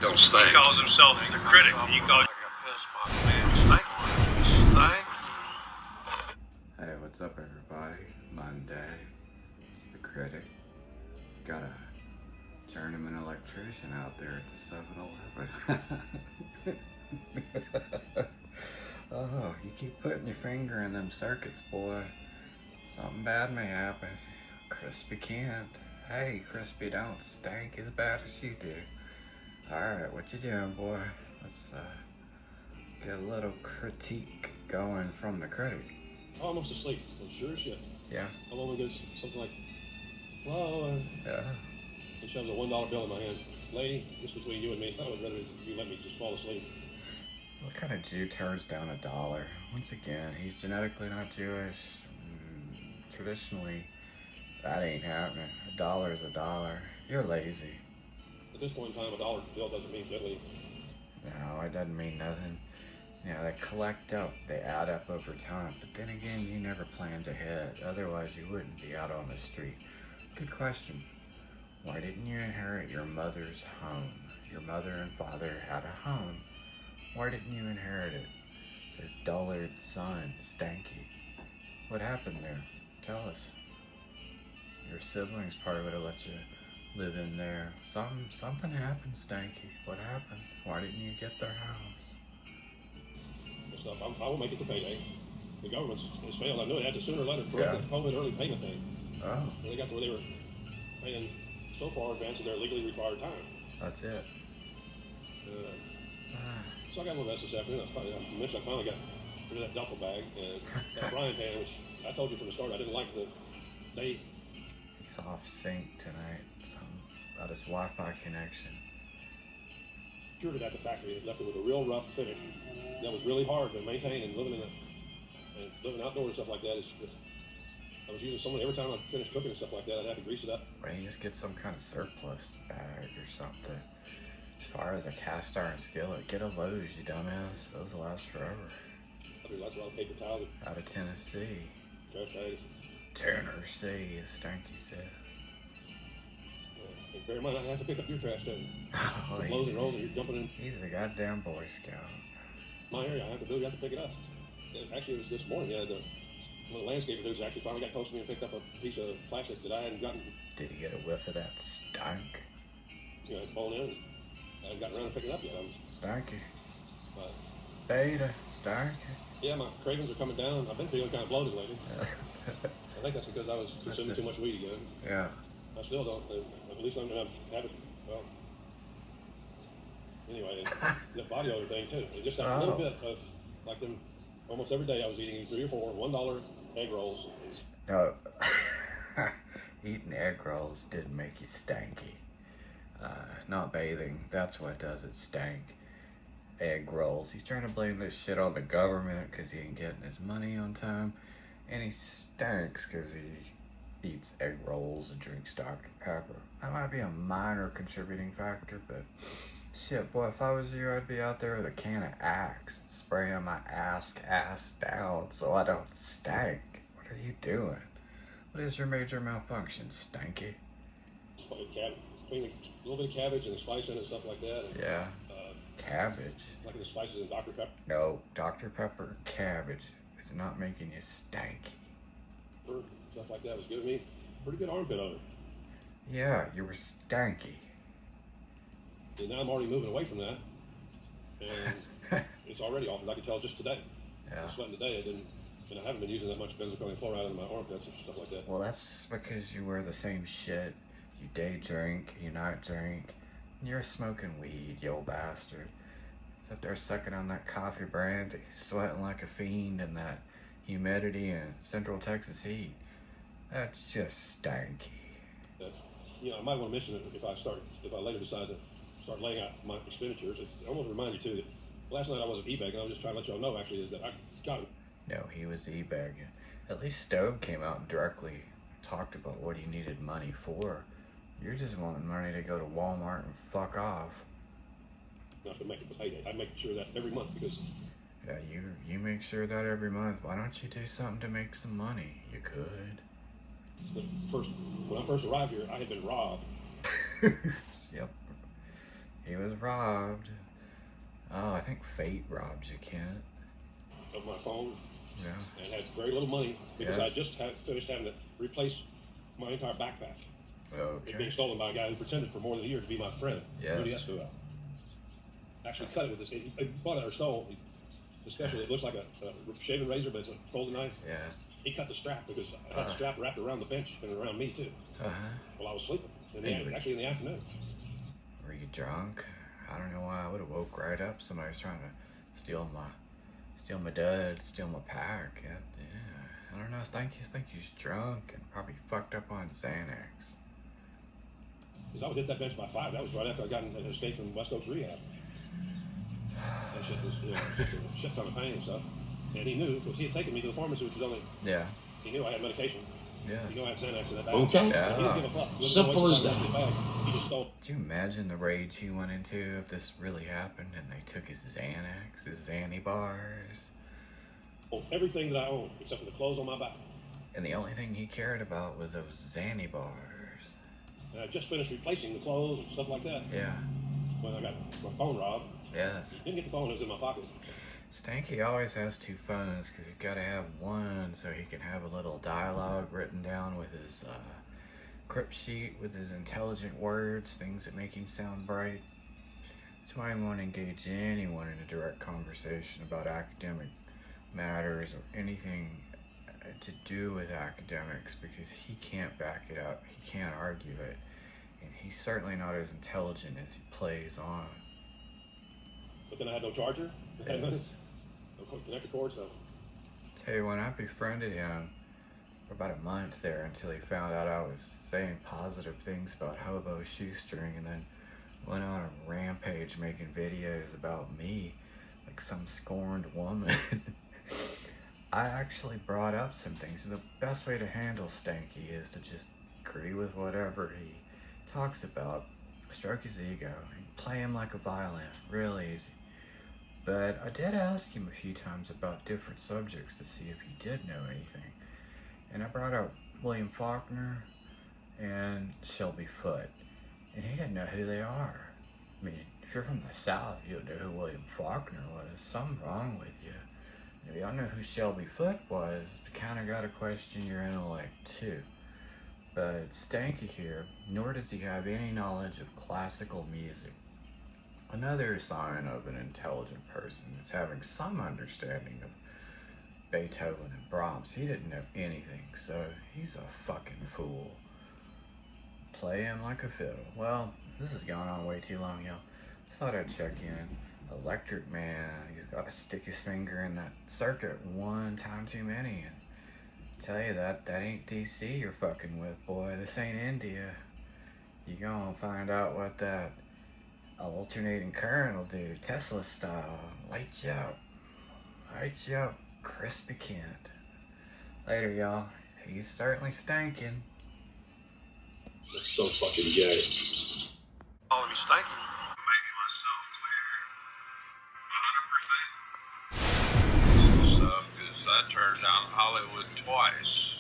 Don't stink. He calls himself the critic. He calls. Hey, what's up, everybody? Monday. It's the critic. Got a journeyman electrician out there at the 7-Eleven. Oh, you keep putting your finger in them circuits, boy. Something bad may happen. Crispy Kent. Hey, Crispy, don't stink as bad as you do. Alright, what you doing, boy? Let's get a little critique going from the critic. Almost asleep. I'm sure as shit. Yeah? A woman goes something like, well, Yeah. and shoves a $1 bill in my hand. Lady, just between you and me, I would rather you let me just fall asleep. What kind of Jew turns down $1? Once again, he's genetically not Jewish. Traditionally, that ain't happening. $1 is $1. You're lazy. At this point in time, a dollar bill doesn't mean diddly. No, it doesn't mean nothing. You know, they collect up, they add up over time. But then again, you never planned ahead. Otherwise, you wouldn't be out on the street. Good question. Why didn't you inherit your mother's home? Your mother and father had a home. Why didn't you inherit it? Their dullard son, Stanky. What happened there? Tell us. Your siblings probably would have let you live in there. Something happened, Stanky. What happened? Why didn't you get their house? And stuff. I will make it to payday. The government has failed. I knew it had to sooner or later correct the COVID early payment thing. Oh. When they got to where they were paying so far advance of their legally required time. That's it. So I got a little mess this afternoon. I finally got rid of that duffel bag and that frying pan, which I told you from the start I didn't like the day. He's off sync tonight. Something about his Wi-Fi connection. Cured it at the factory. It left it with a real rough finish. That was really hard to maintain, and living outdoors and stuff like that is. I was using someone every time I finished cooking and stuff like that. I'd have to grease it up. Why don't you just get some kind of surplus bag or something? As far as a cast iron skillet, get a Lowe's, you dumbass. Those last forever. There's lots of paper towels. Out of Tennessee. Trash bags. Tennessee, as Stanky says. And bear in mind, I have to pick up your trash too. Oh, Lows and rolls, and you're dumping in he's a goddamn Boy Scout. my area. I have to pick it up. Actually, it was this morning. One of the landscaper dudes actually finally got close to me and picked up a piece of plastic that I hadn't gotten. Did he get a whiff of that stank? You know, blown in. I haven't gotten around to picking it up yet. Stanky. But Beta. Stanky. yeah, my cravings are coming down. I've been feeling kind of bloated lately. I think that's because I was consuming too much weed again. Yeah. I still don't. At least I'm having. Well, anyway, the body odor thing too. It just had a little bit of like them. Almost every day I was eating 3 or 4 $1 egg rolls. No. Eating egg rolls didn't make you stanky. Not bathing. That's what does it stank. Egg rolls. He's trying to blame this shit on the government because he ain't getting his money on time. And he stinks because he eats egg rolls and drinks Dr. Pepper. That might be a minor contributing factor, but shit, boy, if I was you, I'd be out there with a can of Axe, spraying my ass down so I don't stink. What are you doing? What is your major malfunction, Stanky? A little bit of cabbage and the spice in it and stuff like that. And, Yeah. Cabbage? Like the spices in Dr. Pepper. No, Dr. Pepper and cabbage is not making you stanky. Stuff like that was giving me pretty good armpit odor. Yeah, you were stanky. And now I'm already moving away from that. And it's already altered. I can tell just today. Yeah. I'm sweating today. And I haven't been using that much benzoyl chloride in my armpits and stuff like that. Well, that's because you wear the same shit. You day drink, you night drink. You're smoking weed, you old bastard. Sit there sucking on that coffee brandy, sweating like a fiend in that humidity and Central Texas heat. That's just stanky. You know, I might want to mention it if I later decide to start laying out my expenditures. I want to remind you too that last night I wasn't e-bagging. I was just trying to let y'all know actually is that I got it. No, he was e-bagging. At least Stowe came out and directly talked about what he needed money for. You're just wanting money to go to Walmart and fuck off. Enough to make it to payday. I make sure that every month because. Yeah, you make sure that every month. Why don't you do something to make some money? You could. When I first arrived here, I had been robbed. Yep. He was robbed. Oh, I think fate robbed you, Kent. Of my phone. Yeah. And had very little money because Yes. I just had finished having to replace my entire backpack. Okay. It being stolen by a guy who pretended for more than a year to be my friend. Yes. Rudy Escobar. Actually cut it with this. He bought it or stole. Especially, it looks like a shaving razor, but it's a folding knife. Yeah. He cut the strap because I had the strap wrapped around the bench and around me too. While I was sleeping. Actually in the afternoon. Were you drunk? I don't know why I would have woke right up. Somebody's trying to steal my dud, steal my pack. Yeah. I don't know. I think he's drunk and probably fucked up on Xanax. Because I would hit that bench by 5. That was right after I got an escape from West Oaks rehab. That shit was just a shit ton of pain and stuff. And he knew because he had taken me to the pharmacy, which was only. Yeah. He knew I had medication. Yes. He knew I had Xanax in that bag. Okay. Yeah. He didn't give a fuck. Simple as that. He just stole. Do you imagine the rage he went into if this really happened and they took his Xanax, his Xanny bars? Everything that I owned, except for the clothes on my back. And the only thing he cared about was those Xanny bars. And I just finished replacing the clothes and stuff like that. Yeah. When I got my phone robbed. Yes. Didn't get the phone, it was in my pocket. Stanky always has 2 phones because he's got to have one so he can have a little dialogue written down with his crypt sheet with his intelligent words, things that make him sound bright. That's why I won't engage anyone in a direct conversation about academic matters or anything to do with academics because he can't back it up, he can't argue it, and he's certainly not as intelligent as he plays on. But then I had no charger, Yes. no connector cord, so. Tell you, when I befriended him for about a month there until he found out I was saying positive things about hobo shoestring and then went on a rampage making videos about me like some scorned woman. I actually brought up some things, and the best way to handle Stanky is to just agree with whatever he talks about, stroke his ego, and play him like a violin, real easy. But I did ask him a few times about different subjects to see if he did know anything. And I brought up William Faulkner and Shelby Foote, and he didn't know who they are. I mean, if you're from the South, you don't know who William Faulkner was. Something wrong with you. If you don't know who Shelby Foote was, you kind of got to question your intellect too. But Stanky here, nor does he have any knowledge of classical music. Another sign of an intelligent person is having some understanding of Beethoven and Brahms. He didn't know anything, so he's a fucking fool. Play him like a fiddle. Well, this has gone on way too long, y'all. Just thought I'd check in. Electric Man, he's got to stick his finger in that circuit one time too many, and tell you that ain't DC you're fucking with, boy. This ain't India. You gonna find out what that alternating current will do, Tesla style. Light you up, Crispy Kent. Later, y'all. He's certainly stanking. That's so fucking gay. Calling me Stanky. Making myself clear 100%. Stuff, because I turned down Hollywood twice.